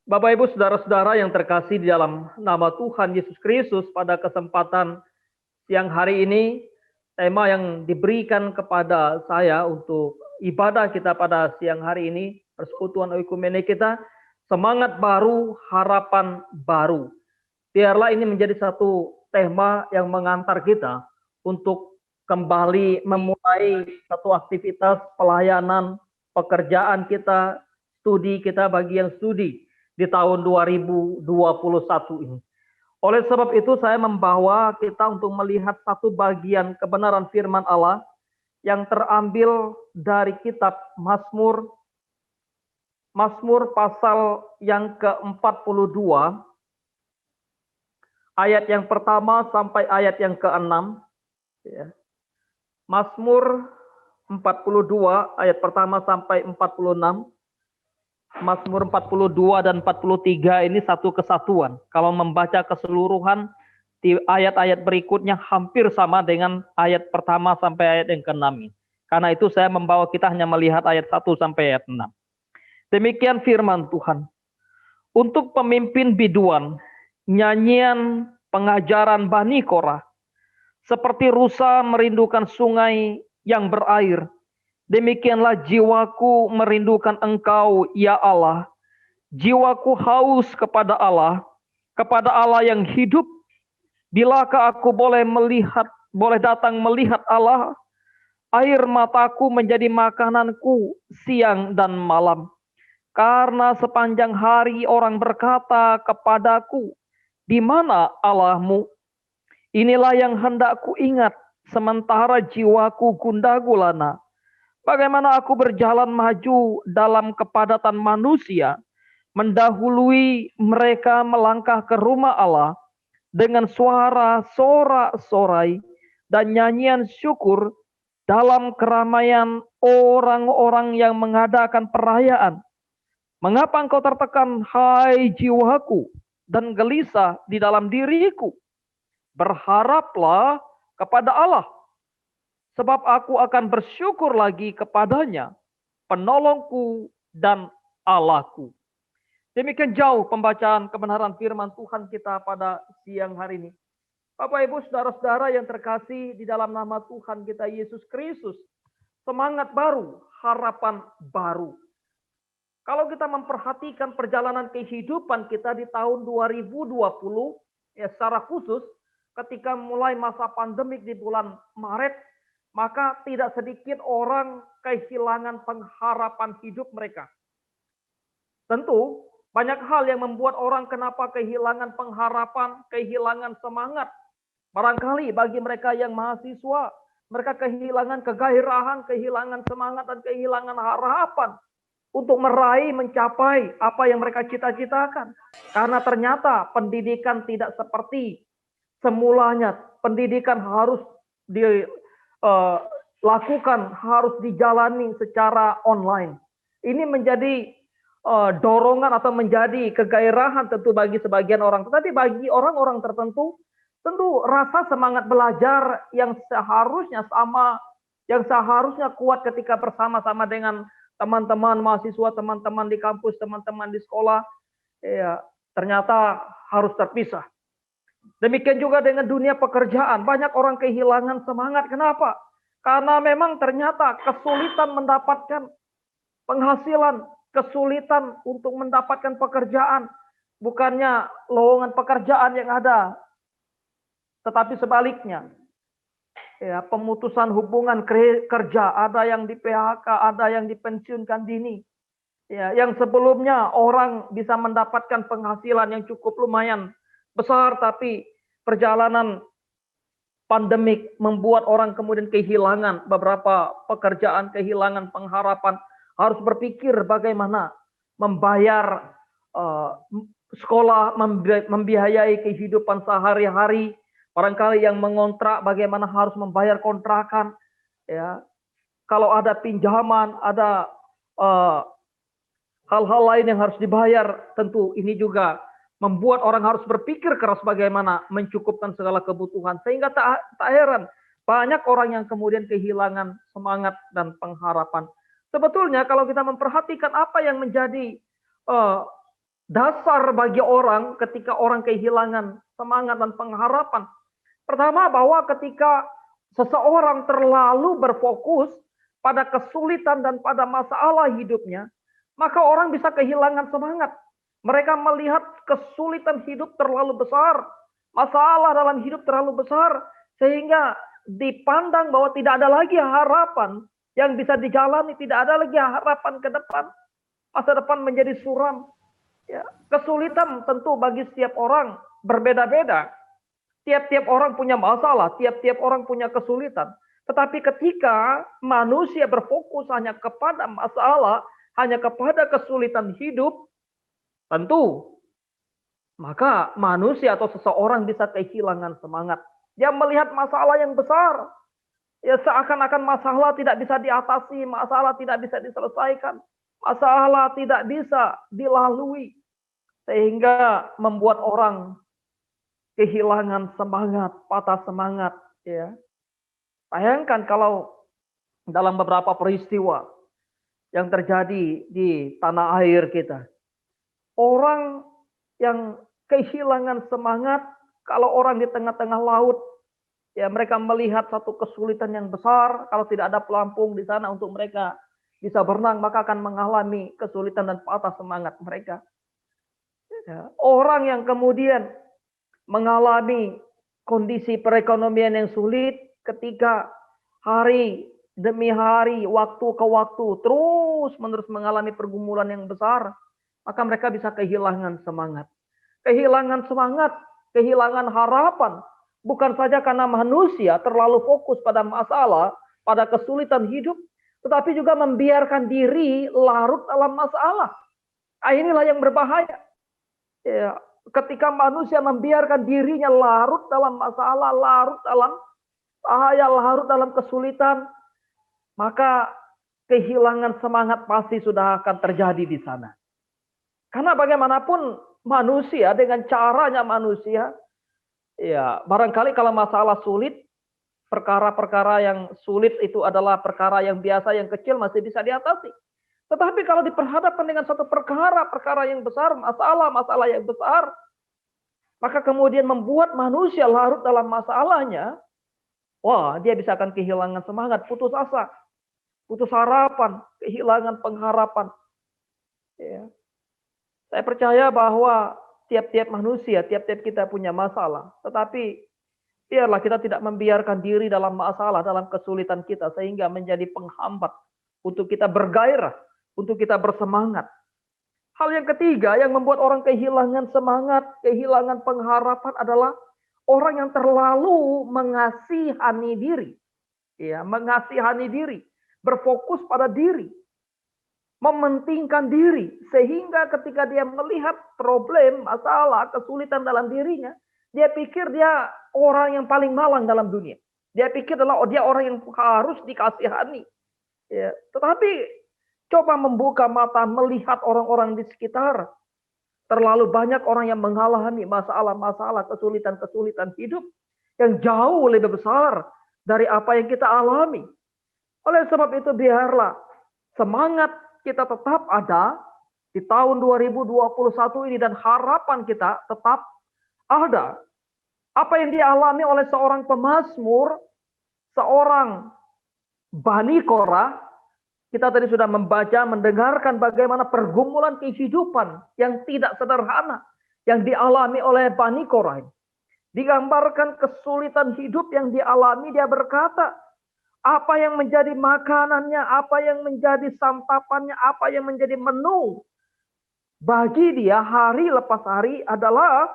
Bapak Ibu saudara-saudara yang terkasih di dalam nama Tuhan Yesus Kristus, pada kesempatan siang hari ini, tema yang diberikan kepada saya untuk ibadah kita pada siang hari ini, persekutuan oikumene kita, semangat baru, harapan baru. Biarlah ini menjadi satu tema yang mengantar kita untuk kembali memulai satu aktivitas pelayanan, pekerjaan kita, studi kita bagi yang studi di tahun 2021 ini. Oleh sebab itu saya membawa kita untuk melihat satu bagian kebenaran firman Allah yang terambil dari kitab Mazmur pasal yang ke-42 ayat yang pertama sampai ayat yang ke-6. Mazmur 42 ayat pertama sampai 46. Mazmur 42 dan 43 ini satu kesatuan. Kalau membaca keseluruhan di ayat-ayat berikutnya hampir sama dengan ayat pertama sampai ayat yang ke-6. Karena itu saya membawa kita hanya melihat ayat 1 sampai ayat 6. Demikian firman Tuhan. Untuk pemimpin biduan, nyanyian pengajaran Bani Korah, seperti rusa merindukan sungai yang berair, demikianlah jiwaku merindukan Engkau, ya Allah. Jiwaku haus kepada Allah yang hidup. Bilakah aku boleh datang melihat Allah? Air mataku menjadi makananku siang dan malam. Karena sepanjang hari orang berkata kepadaku, di mana Allahmu? Inilah yang hendak ku ingat, sementara jiwaku gundah gulana. Bagaimana aku berjalan maju dalam kepadatan manusia, mendahului mereka melangkah ke rumah Allah dengan suara sorak-sorai dan nyanyian syukur dalam keramaian orang-orang yang mengadakan perayaan. Mengapa engkau tertekan, hai jiwaku, dan gelisah di dalam diriku? Berharaplah kepada Allah, sebab aku akan bersyukur lagi kepadanya, penolongku dan Allahku. Demikian jauh pembacaan kebenaran firman Tuhan kita pada siang hari ini. Bapak Ibu saudara-saudara yang terkasih di dalam nama Tuhan kita Yesus Kristus, semangat baru, harapan baru. Kalau kita memperhatikan perjalanan kehidupan kita di tahun 2020, ya secara khusus ketika mulai masa pandemik di bulan Maret, maka tidak sedikit orang kehilangan pengharapan hidup mereka. Tentu banyak hal yang membuat orang kenapa kehilangan pengharapan, kehilangan semangat. Barangkali bagi mereka yang mahasiswa, mereka kehilangan kegairahan, kehilangan semangat, dan kehilangan harapan untuk meraih, mencapai apa yang mereka cita-citakan. Karena ternyata pendidikan tidak seperti semulanya. Pendidikan harus dilakukan, harus dijalani secara online. Ini menjadi dorongan atau menjadi kegairahan tentu bagi sebagian orang. Tetapi bagi orang-orang tertentu, tentu rasa semangat belajar yang seharusnya sama, yang seharusnya kuat ketika bersama-sama dengan teman-teman mahasiswa, teman-teman di kampus, teman-teman di sekolah, ya ternyata harus terpisah. Demikian juga dengan dunia pekerjaan, banyak orang kehilangan semangat. Kenapa? Karena memang ternyata kesulitan mendapatkan penghasilan, kesulitan untuk mendapatkan pekerjaan. Bukannya lowongan pekerjaan yang ada, tetapi sebaliknya, ya, pemutusan hubungan kerja, ada yang di PHK, ada yang dipensiunkan dini. Ya, yang sebelumnya orang bisa mendapatkan penghasilan yang cukup lumayan besar, tapi perjalanan pandemik membuat orang kemudian kehilangan beberapa pekerjaan, kehilangan pengharapan, harus berpikir bagaimana membayar sekolah, membiayai kehidupan sehari-hari. Barangkali yang mengontrak bagaimana harus membayar kontrakan, ya. Kalau ada pinjaman, ada hal-hal lain yang harus dibayar, tentu ini juga membuat orang harus berpikir keras bagaimana mencukupkan segala kebutuhan. Sehingga tak heran banyak orang yang kemudian kehilangan semangat dan pengharapan. Sebetulnya kalau kita memperhatikan apa yang menjadi dasar bagi orang ketika orang kehilangan semangat dan pengharapan. Pertama, bahwa ketika seseorang terlalu berfokus pada kesulitan dan pada masalah hidupnya, maka orang bisa kehilangan semangat. Mereka melihat kesulitan hidup terlalu besar, masalah dalam hidup terlalu besar, sehingga dipandang bahwa tidak ada lagi harapan yang bisa dijalani, tidak ada lagi harapan ke depan. Masa depan menjadi suram. Ya, kesulitan tentu bagi setiap orang berbeda-beda. Tiap-tiap orang punya masalah, tiap-tiap orang punya kesulitan. Tetapi ketika manusia berfokus hanya kepada masalah, hanya kepada kesulitan hidup, tentu maka manusia atau seseorang bisa kehilangan semangat. Dia melihat masalah yang besar, ya seakan-akan masalah tidak bisa diatasi, masalah tidak bisa diselesaikan, masalah tidak bisa dilalui, sehingga membuat orang kehilangan semangat, patah semangat. Ya, bayangkan kalau dalam beberapa peristiwa yang terjadi di tanah air kita, orang yang kehilangan semangat, kalau orang di tengah-tengah laut, ya mereka melihat satu kesulitan yang besar, kalau tidak ada pelampung di sana untuk mereka bisa berenang, maka akan mengalami kesulitan dan patah semangat mereka. Ya, orang yang kemudian mengalami kondisi perekonomian yang sulit ketika hari demi hari, waktu ke waktu, terus-menerus mengalami pergumulan yang besar, maka mereka bisa kehilangan semangat. Kehilangan semangat, kehilangan harapan. Bukan saja karena manusia terlalu fokus pada masalah, pada kesulitan hidup, tetapi juga membiarkan diri larut dalam masalah. Nah, inilah yang berbahaya. Ya, ketika manusia membiarkan dirinya larut dalam masalah, larut dalam bahaya, larut dalam kesulitan, maka kehilangan semangat pasti sudah akan terjadi di sana. Karena bagaimanapun manusia dengan caranya manusia, ya barangkali kalau masalah sulit, perkara-perkara yang sulit itu adalah perkara yang biasa, yang kecil masih bisa diatasi. Tetapi kalau diperhadapkan dengan satu perkara yang besar, masalah-masalah yang besar, maka kemudian membuat manusia larut dalam masalahnya, wah dia bisa akan kehilangan semangat, putus asa, putus harapan, kehilangan pengharapan. Ya. Saya percaya bahwa tiap-tiap manusia, tiap-tiap kita punya masalah. Tetapi biarlah kita tidak membiarkan diri dalam masalah, dalam kesulitan kita, sehingga menjadi penghambat untuk kita bergairah, untuk kita bersemangat. Hal yang ketiga yang membuat orang kehilangan semangat, kehilangan pengharapan adalah orang yang terlalu mengasihani diri. Ya, mengasihani diri, berfokus pada diri, mementingkan diri, sehingga ketika dia melihat problem, masalah, kesulitan dalam dirinya, dia pikir dia orang yang paling malang dalam dunia. Dia pikir adalah dia orang yang harus dikasihani. Ya, tetapi coba membuka mata melihat orang-orang di sekitar. Terlalu banyak orang yang mengalami masalah-masalah, kesulitan-kesulitan hidup yang jauh lebih besar dari apa yang kita alami. Oleh sebab itu biarlah semangat kita tetap ada di tahun 2021 ini dan harapan kita tetap ada. Apa yang dialami oleh seorang pemazmur, seorang Bani Korah, kita tadi sudah membaca, mendengarkan bagaimana pergumulan kehidupan yang tidak sederhana yang dialami oleh Bani Korah. Digambarkan kesulitan hidup yang dialami, dia berkata, apa yang menjadi makanannya, apa yang menjadi santapannya, apa yang menjadi menu bagi dia hari lepas hari adalah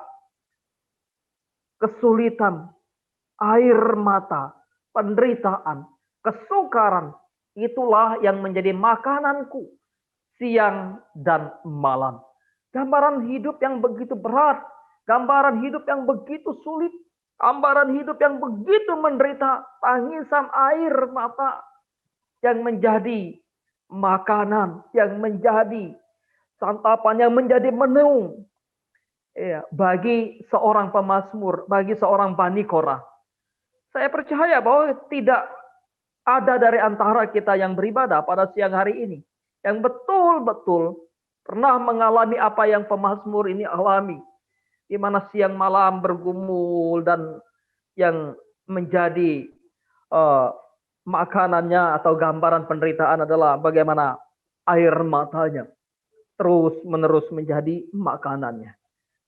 kesulitan, air mata, penderitaan, kesukaran. Itulah yang menjadi makananku siang dan malam. Gambaran hidup yang begitu berat, gambaran hidup yang begitu sulit, gambaran hidup yang begitu menderita, tangisan air mata yang menjadi makanan, yang menjadi santapan, yang menjadi menu ya, bagi seorang pemazmur, bagi seorang Bani Korah. Saya percaya bahwa tidak ada dari antara kita yang beribadah pada siang hari ini yang betul-betul Pernah mengalami apa yang pemazmur ini alami, di mana siang malam bergumul dan yang menjadi eh, makanannya atau gambaran penderitaan adalah bagaimana air matanya terus menerus menjadi makanannya.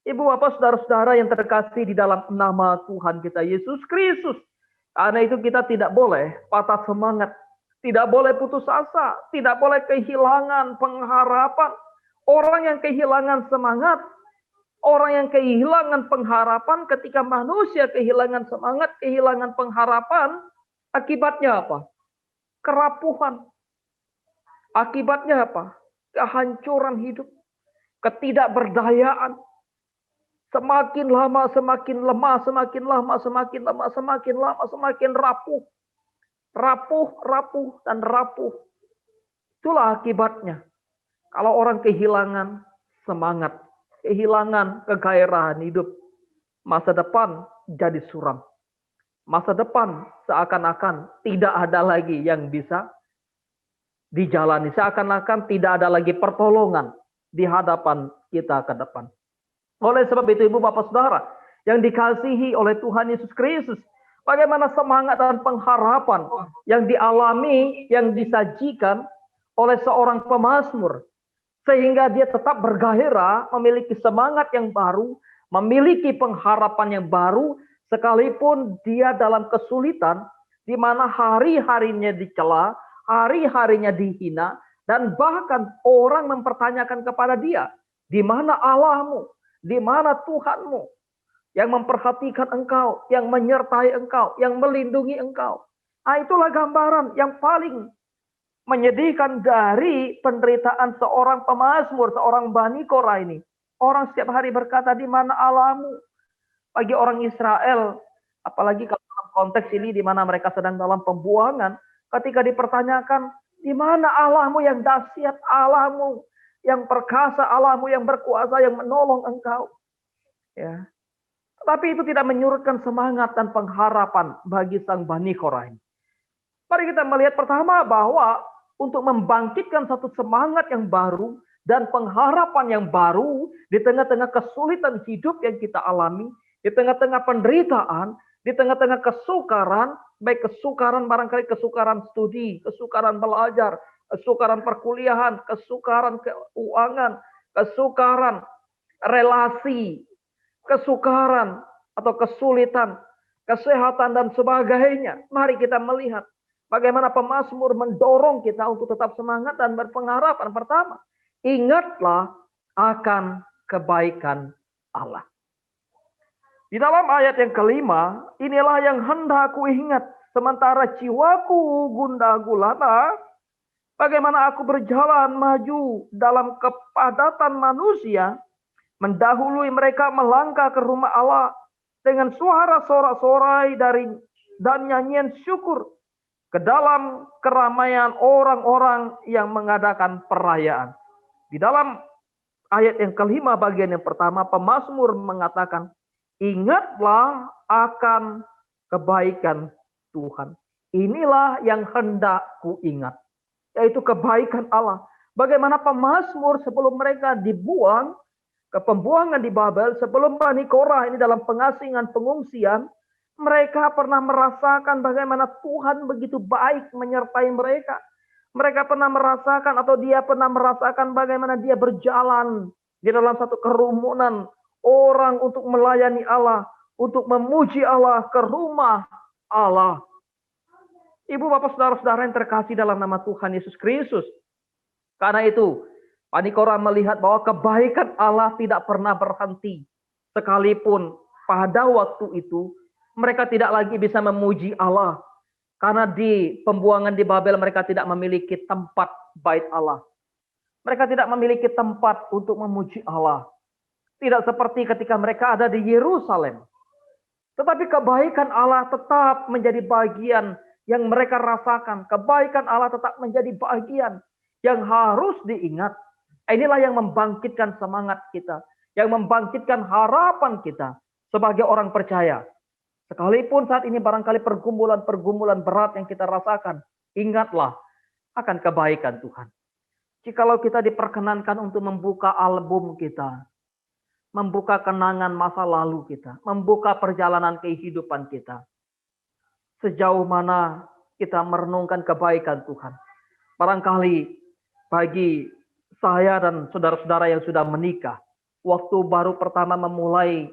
Ibu bapak saudara-saudara yang terkasih di dalam nama Tuhan kita Yesus Kristus. Karena itu kita tidak boleh patah semangat. Tidak boleh putus asa. Tidak boleh kehilangan pengharapan. Orang yang kehilangan semangat, orang yang kehilangan pengharapan, ketika manusia kehilangan semangat, kehilangan pengharapan, akibatnya apa? Kerapuhan. Akibatnya apa? Kehancuran hidup. Ketidakberdayaan. Semakin lama semakin lemah, semakin lama semakin lemah, semakin lama semakin rapuh. Rapuh, dan rapuh. Itulah akibatnya. Kalau orang kehilangan semangat, kehilangan kegairahan hidup, masa depan jadi suram. Masa depan seakan-akan tidak ada lagi yang bisa dijalani. Seakan-akan tidak ada lagi pertolongan di hadapan kita ke depan. Oleh sebab itu ibu bapak saudara yang dikasihi oleh Tuhan Yesus Kristus, bagaimana semangat dan pengharapan yang dialami, yang disajikan oleh seorang pemazmur, sehingga dia tetap bergairah, memiliki semangat yang baru, memiliki pengharapan yang baru, sekalipun dia dalam kesulitan, di mana hari-harinya dicela, hari-harinya dihina, dan bahkan orang mempertanyakan kepada dia, di mana Allahmu? Di mana Tuhanmu yang memperhatikan engkau, yang menyertai engkau, yang melindungi engkau? Nah, itulah gambaran yang paling menyedihkan dari penderitaan seorang pemazmur, seorang Bani Korah ini. Orang setiap hari berkata, di mana Allahmu? Bagi orang Israel, apalagi kalau dalam konteks ini di mana mereka sedang dalam pembuangan, ketika dipertanyakan, di mana Allahmu yang dahsyat, Allahmu yang perkasa, Allahmu yang berkuasa, yang menolong engkau. Ya. Tapi itu tidak menyurutkan semangat dan pengharapan bagi sang Bani Korah ini. Mari kita melihat pertama bahwa untuk membangkitkan satu semangat yang baru dan pengharapan yang baru di tengah-tengah kesulitan hidup yang kita alami, di tengah-tengah penderitaan, di tengah-tengah kesukaran, baik kesukaran barangkali kesukaran studi, kesukaran belajar, kesukaran perkuliahan, kesukaran keuangan, kesukaran relasi, kesukaran atau kesulitan, kesehatan dan sebagainya. Mari kita melihat bagaimana pemazmur mendorong kita untuk tetap semangat dan berpengharapan. Pertama, ingatlah akan kebaikan Allah. Di dalam ayat yang kelima, inilah yang hendak ku ingat, sementara jiwaku gundah gulana, bagaimana aku berjalan maju dalam kepadatan manusia, mendahului mereka melangkah ke rumah Allah dengan suara sorak-sorai dan nyanyian syukur ke dalam keramaian orang-orang yang mengadakan perayaan. Di dalam ayat yang kelima bagian yang pertama, pemazmur mengatakan, ingatlah akan kebaikan Tuhan. Inilah yang hendak ku ingat, yaitu kebaikan Allah. Bagaimana pemazmur sebelum mereka dibuang ke pembuangan di Babel, sebelum Bani Korah ini dalam pengasingan pengungsian, mereka pernah merasakan bagaimana Tuhan begitu baik menyertai mereka. Mereka pernah merasakan atau dia pernah merasakan bagaimana dia berjalan di dalam satu kerumunan orang untuk melayani Allah, untuk memuji Allah ke rumah Allah. Ibu bapak saudara-saudara yang terkasih dalam nama Tuhan Yesus Kristus. Karena itu, Bani Korah melihat bahwa kebaikan Allah tidak pernah berhenti. Sekalipun pada waktu itu, mereka tidak lagi bisa memuji Allah. Karena di pembuangan di Babel mereka tidak memiliki tempat bait Allah. Mereka tidak memiliki tempat untuk memuji Allah. Tidak seperti ketika mereka ada di Yerusalem. Tetapi kebaikan Allah tetap menjadi bagian yang mereka rasakan. Kebaikan Allah tetap menjadi bagian yang harus diingat. Inilah yang membangkitkan semangat kita. Yang membangkitkan harapan kita sebagai orang percaya. Sekalipun saat ini barangkali pergumulan-pergumulan berat yang kita rasakan. Ingatlah akan kebaikan Tuhan. Jikalau kita diperkenankan untuk membuka album kita, membuka kenangan masa lalu kita, membuka perjalanan kehidupan kita, sejauh mana kita merenungkan kebaikan Tuhan. Barangkali bagi saya dan saudara-saudara yang sudah menikah, waktu baru pertama memulai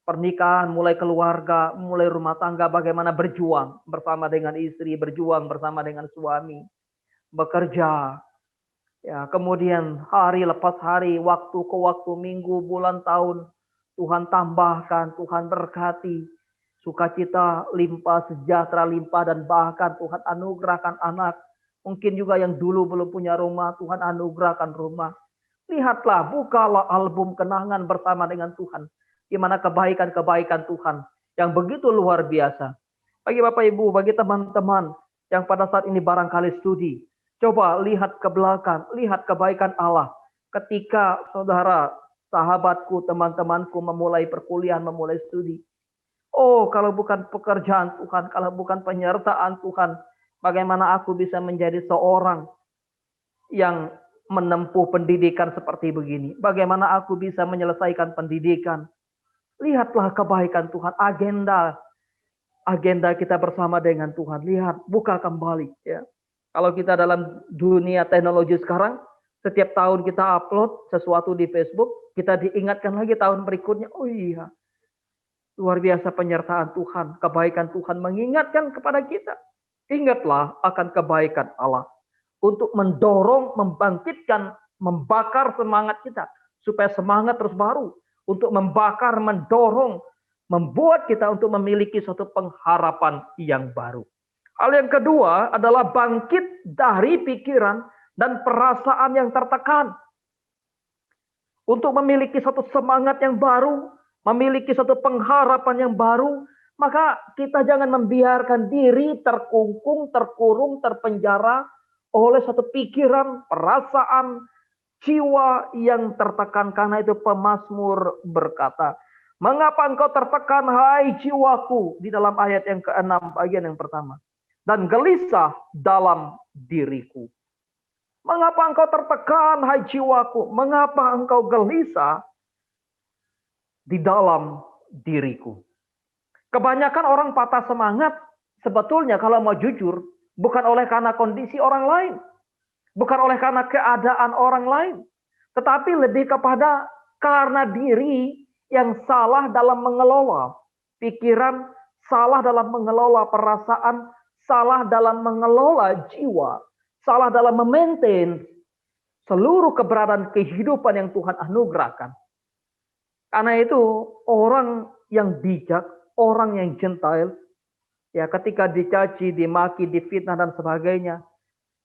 pernikahan, mulai keluarga, mulai rumah tangga, bagaimana berjuang bersama dengan istri, berjuang bersama dengan suami, bekerja, ya, kemudian hari lepas hari, waktu ke waktu, minggu, bulan, tahun, Tuhan tambahkan, Tuhan berkati, sukacita limpah, sejahtera limpah, dan bahkan Tuhan anugerahkan anak. Mungkin juga yang dulu belum punya rumah, Tuhan anugerahkan rumah. Lihatlah, bukalah album kenangan bersama dengan Tuhan, di mana kebaikan-kebaikan Tuhan yang begitu luar biasa. Bagi Bapak Ibu, bagi teman-teman yang pada saat ini barangkali studi, coba lihat ke belakang, lihat kebaikan Allah. Ketika saudara, sahabatku, teman-temanku memulai perkuliahan, memulai studi. Oh, kalau bukan pekerjaan Tuhan, kalau bukan penyertaan Tuhan, bagaimana aku bisa menjadi seorang yang menempuh pendidikan seperti begini? Bagaimana aku bisa menyelesaikan pendidikan? Lihatlah kebaikan Tuhan, agenda kita bersama dengan Tuhan. Lihat, buka kembali, ya. Kalau kita dalam dunia teknologi sekarang, setiap tahun kita upload sesuatu di Facebook, kita diingatkan lagi tahun berikutnya. Oh iya, luar biasa penyertaan Tuhan, kebaikan Tuhan mengingatkan kepada kita. Ingatlah akan kebaikan Allah untuk mendorong, membangkitkan, membakar semangat kita supaya semangat terus baru, untuk membakar, mendorong, membuat kita untuk memiliki suatu pengharapan yang baru. Hal yang kedua adalah bangkit dari pikiran dan perasaan yang tertekan. Untuk memiliki satu semangat yang baru, memiliki satu pengharapan yang baru, maka kita jangan membiarkan diri terkungkung, terkurung, terpenjara oleh satu pikiran, perasaan, jiwa yang tertekan. Karena itu pemazmur berkata, mengapa engkau tertekan, hai jiwaku, di dalam ayat yang ke-6 bagian yang pertama, dan gelisah dalam diriku. Mengapa engkau tertekan, hai jiwaku? Mengapa engkau gelisah di dalam diriku? Kebanyakan orang patah semangat, sebetulnya kalau mau jujur, bukan oleh karena kondisi orang lain, bukan oleh karena keadaan orang lain, tetapi lebih kepada karena diri yang salah dalam mengelola pikiran, salah dalam mengelola perasaan, salah dalam mengelola jiwa, salah dalam memaintain seluruh keberadaan kehidupan yang Tuhan anugerahkan. Karena itu orang yang bijak, orang yang gentle, ya, ketika dicaci, dimaki, difitnah dan sebagainya,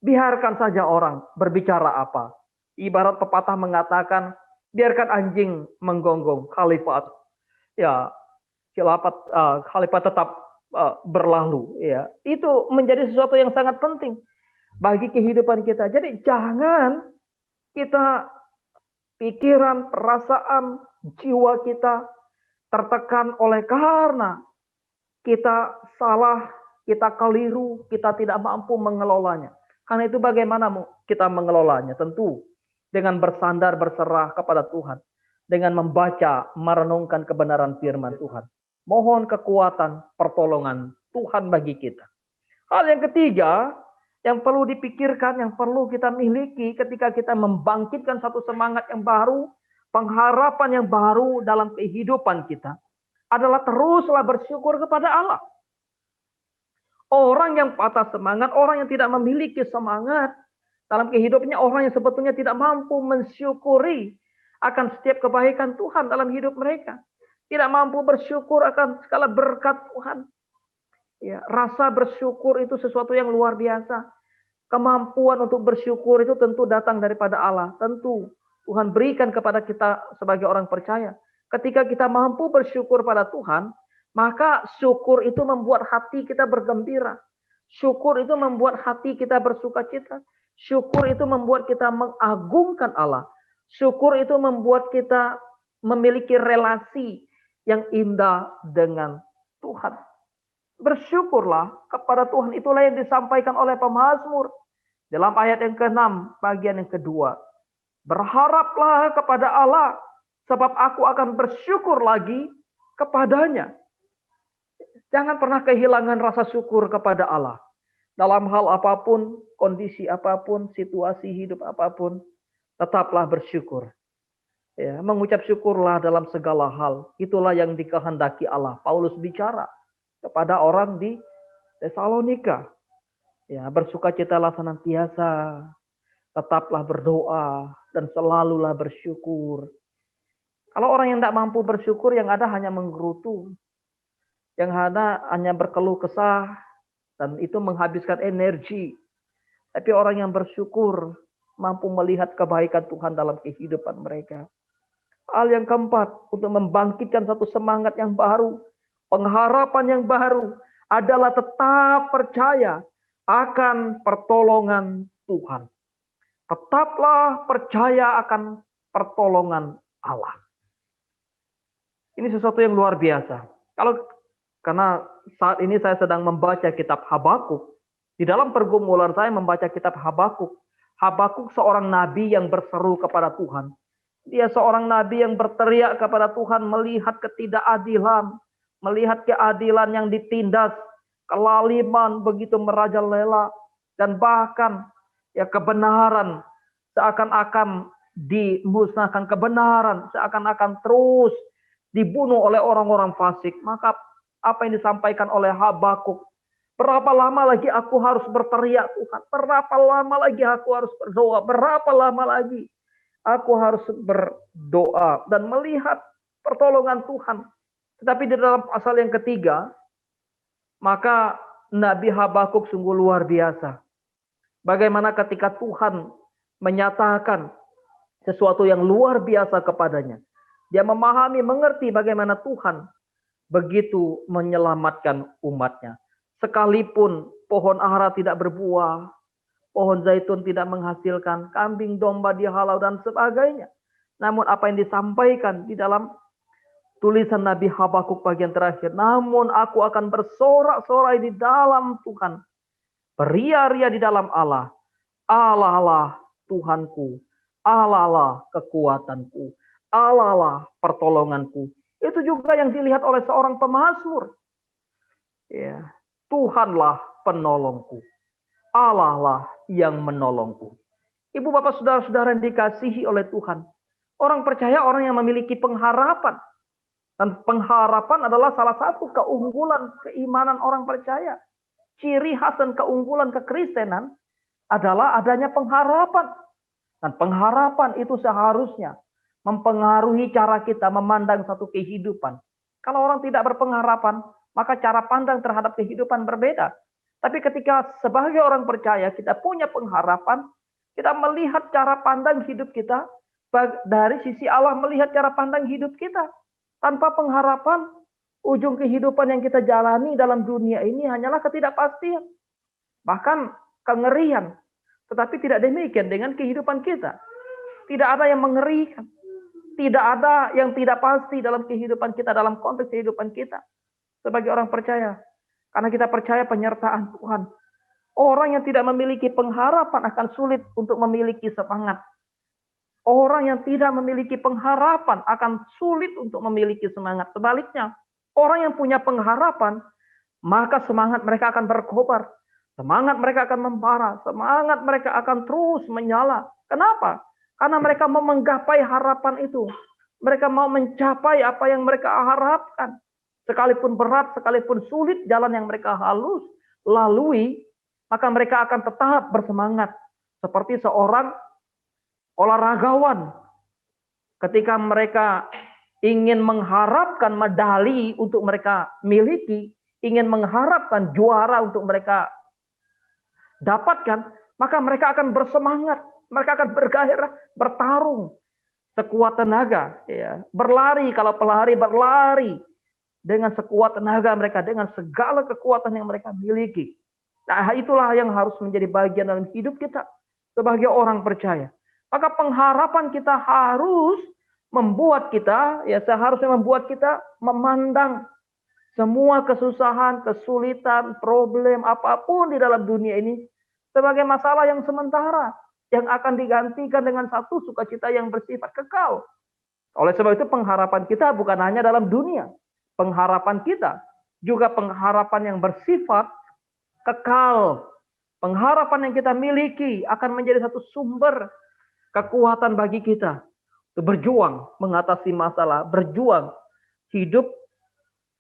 biarkan saja orang berbicara apa. Ibarat pepatah mengatakan, biarkan anjing menggonggong, khalifat, ya, khalifat tetap berlalu, ya. Itu menjadi sesuatu yang sangat penting bagi kehidupan kita. Jadi jangan kita pikiran, perasaan, jiwa kita tertekan oleh karena kita salah, kita keliru, kita tidak mampu mengelolanya. Karena itu bagaimana kita mengelolanya? Tentu dengan bersandar, berserah kepada Tuhan. Dengan membaca, merenungkan kebenaran firman Tuhan. Mohon kekuatan, pertolongan Tuhan bagi kita. Hal yang ketiga, yang perlu dipikirkan, yang perlu kita miliki ketika kita membangkitkan satu semangat yang baru, pengharapan yang baru dalam kehidupan kita, adalah teruslah bersyukur kepada Allah. Orang yang patah semangat, orang yang tidak memiliki semangat dalam kehidupannya, orang yang sebetulnya tidak mampu mensyukuri akan setiap kebaikan Tuhan dalam hidup mereka. Tidak mampu bersyukur akan segala berkat Tuhan. Ya, rasa bersyukur itu sesuatu yang luar biasa. Kemampuan untuk bersyukur itu tentu datang daripada Allah. Tentu Tuhan berikan kepada kita sebagai orang percaya. Ketika kita mampu bersyukur pada Tuhan, maka syukur itu membuat hati kita bergembira. Syukur itu membuat hati kita bersukacita. Syukur itu membuat kita mengagungkan Allah. Syukur itu membuat kita memiliki relasi yang indah dengan Tuhan. Bersyukurlah kepada Tuhan. Itulah yang disampaikan oleh pemazmur. Dalam ayat yang ke-6, bagian yang kedua. Berharaplah kepada Allah, sebab aku akan bersyukur lagi kepadanya. Jangan pernah kehilangan rasa syukur kepada Allah. Dalam hal apapun, kondisi apapun, situasi hidup apapun, tetaplah bersyukur. Ya, mengucap syukurlah dalam segala hal. Itulah yang dikehendaki Allah. Paulus bicara kepada orang di Tesalonika. Ya, bersukacitalah senantiasa, tetaplah berdoa, dan selalulah bersyukur. Kalau orang yang tidak mampu bersyukur, yang ada hanya menggerutu. Yang ada hanya berkeluh kesah, dan itu menghabiskan energi. Tapi orang yang bersyukur, mampu melihat kebaikan Tuhan dalam kehidupan mereka. Hal yang keempat, untuk membangkitkan satu semangat yang baru, pengharapan yang baru, adalah tetap percaya akan pertolongan Tuhan. Tetaplah percaya akan pertolongan Allah. Ini sesuatu yang luar biasa. Karena saat ini saya sedang membaca kitab Habakuk. Di dalam pergumulan saya membaca kitab Habakuk. Habakuk seorang nabi yang berseru kepada Tuhan. Dia seorang nabi yang berteriak kepada Tuhan, melihat ketidakadilan, melihat keadilan yang ditindas, kelaliman begitu merajalela, dan bahkan ya kebenaran seakan-akan dimusnahkan, kebenaran seakan-akan terus dibunuh oleh orang-orang fasik. Maka apa yang disampaikan oleh Habakuk, berapa lama lagi aku harus berteriak Tuhan? Berapa lama lagi aku harus berdoa? Berapa lama lagi aku harus berdoa dan melihat pertolongan Tuhan? Tetapi di dalam pasal yang ketiga, maka Nabi Habakuk sungguh luar biasa. Bagaimana ketika Tuhan menyatakan sesuatu yang luar biasa kepadanya. Dia memahami, mengerti bagaimana Tuhan begitu menyelamatkan umatnya. Sekalipun pohon ara tidak berbuah, pohon zaitun tidak menghasilkan, kambing domba dihalau dan sebagainya. Namun apa yang disampaikan di dalam tulisan Nabi Habakuk bagian terakhir, namun aku akan bersorak-sorai di dalam Tuhan, beria-ria di dalam Allah. Allah lah Tuhanku, Allah lah kekuatanku, Allah lah pertolonganku. Itu juga yang dilihat oleh seorang pemazmur. Ya, Tuhanlah penolongku, Allah lah yang menolongku. Ibu bapak saudara-saudara yang dikasihi oleh Tuhan, orang percaya orang yang memiliki pengharapan. Dan pengharapan adalah salah satu keunggulan keimanan orang percaya. Ciri khas dan keunggulan kekristenan adalah adanya pengharapan. Dan pengharapan itu seharusnya mempengaruhi cara kita memandang satu kehidupan. Kalau orang tidak berpengharapan, maka cara pandang terhadap kehidupan berbeda. Tapi ketika sebagai orang percaya kita punya pengharapan, kita melihat cara pandang hidup kita dari sisi Allah, melihat cara pandang hidup kita. Tanpa pengharapan, ujung kehidupan yang kita jalani dalam dunia ini hanyalah ketidakpastian. Bahkan kengerian. Tetapi tidak demikian dengan kehidupan kita. Tidak ada yang mengerikan. Tidak ada yang tidak pasti dalam kehidupan kita, dalam konteks kehidupan kita. Sebagai orang percaya. Karena kita percaya penyertaan Tuhan. Orang yang tidak memiliki pengharapan akan sulit untuk memiliki semangat. Orang yang tidak memiliki pengharapan akan sulit untuk memiliki semangat. Sebaliknya, orang yang punya pengharapan, maka semangat mereka akan berkobar. Semangat mereka akan membara. Semangat mereka akan terus menyala. Kenapa? Karena mereka mau menggapai harapan itu. Mereka mau mencapai apa yang mereka harapkan. Sekalipun berat, sekalipun sulit jalan yang mereka halus lalui, maka mereka akan tetap bersemangat. Seperti seorang olahragawan. Ketika mereka ingin mengharapkan medali untuk mereka miliki, ingin mengharapkan juara untuk mereka dapatkan, maka mereka akan bersemangat, mereka akan bergairah, bertarung sekuat tenaga, ya. Berlari, kalau pelari berlari dengan sekuat tenaga mereka, dengan segala kekuatan yang mereka miliki. Nah, itulah yang harus menjadi bagian dalam hidup kita sebagai orang percaya. Maka pengharapan kita harus membuat kita, ya seharusnya membuat kita memandang semua kesusahan, kesulitan, problem apapun di dalam dunia ini sebagai masalah yang sementara, yang akan digantikan dengan satu sukacita yang bersifat kekal. Oleh sebab itu pengharapan kita bukan hanya dalam dunia. Pengharapan kita juga pengharapan yang bersifat kekal. Pengharapan yang kita miliki akan menjadi satu sumber kekuatan bagi kita untuk berjuang mengatasi masalah, berjuang hidup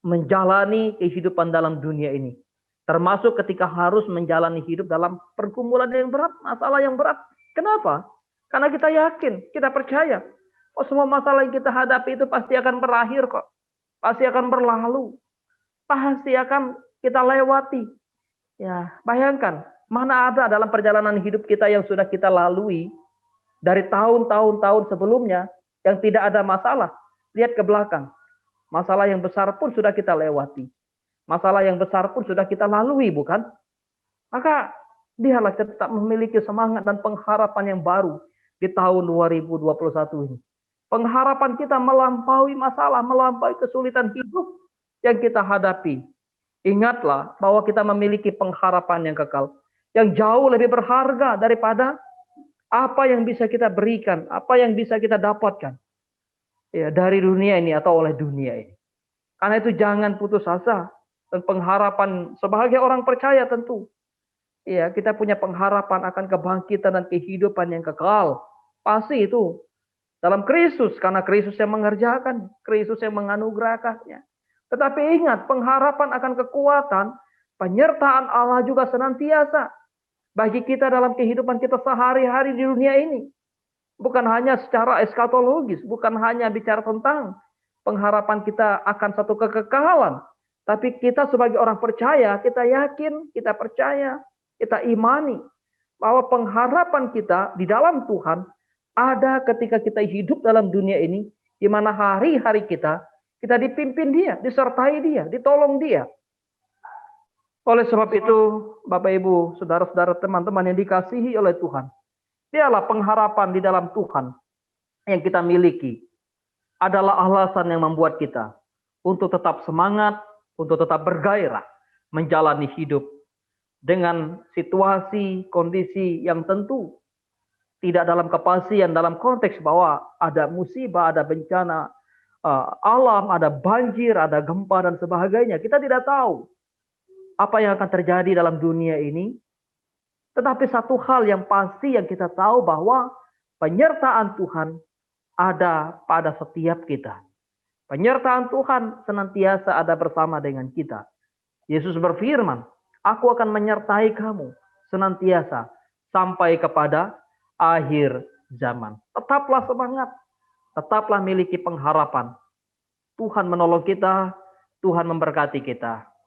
menjalani kehidupan dalam dunia ini. Termasuk ketika harus menjalani hidup dalam pergumulan yang berat, masalah yang berat. Kenapa? Karena kita yakin, kita percaya. Oh, semua masalah yang kita hadapi itu pasti akan berakhir kok. Pasti akan berlalu. Pasti akan kita lewati. Ya, bayangkan, mana ada dalam perjalanan hidup kita yang sudah kita lalui dari tahun-tahun sebelumnya yang tidak ada masalah. Lihat ke belakang. Masalah yang besar pun sudah kita lewati. Masalah yang besar pun sudah kita lalui, bukan? Maka biarlah kita tetap memiliki semangat dan pengharapan yang baru di tahun 2021 ini. Pengharapan kita melampaui masalah, melampaui kesulitan hidup yang kita hadapi. Ingatlah bahwa kita memiliki pengharapan yang kekal, yang jauh lebih berharga daripada apa yang bisa kita berikan, apa yang bisa kita dapatkan ya, dari dunia ini atau oleh dunia ini. Karena itu jangan putus asa. Dan pengharapan sebagai orang percaya tentu. Ya, kita punya pengharapan akan kebangkitan dan kehidupan yang kekal. Pasti itu dalam Kristus, karena Kristus yang mengerjakan, Kristus yang menganugerahkannya. Tetapi ingat, pengharapan akan kekuatan, penyertaan Allah juga senantiasa bagi kita dalam kehidupan kita sehari-hari di dunia ini. Bukan hanya secara eskatologis, bukan hanya bicara tentang pengharapan kita akan satu kekekalan. Tapi kita sebagai orang percaya, kita yakin, kita percaya, kita imani bahwa pengharapan kita di dalam Tuhan ada ketika kita hidup dalam dunia ini, di mana hari-hari kita dipimpin Dia, disertai Dia, ditolong Dia. Oleh sebab itu, Bapak Ibu, saudara-saudara, teman-teman yang dikasihi oleh Tuhan, dialah pengharapan di dalam Tuhan yang kita miliki. Adalah alasan yang membuat kita untuk tetap semangat, untuk tetap bergairah menjalani hidup dengan situasi, kondisi yang tentu tidak dalam kepastian, dalam konteks bahwa ada musibah, ada bencana alam, ada banjir, ada gempa dan sebagainya. Kita tidak tahu apa yang akan terjadi dalam dunia ini. Tetapi satu hal yang pasti yang kita tahu bahwa penyertaan Tuhan ada pada setiap kita. Penyertaan Tuhan senantiasa ada bersama dengan kita. Yesus berfirman, aku akan menyertai kamu senantiasa sampai kepada akhir zaman. Tetaplah semangat. Tetaplah miliki pengharapan. Tuhan menolong kita. Tuhan memberkati kita.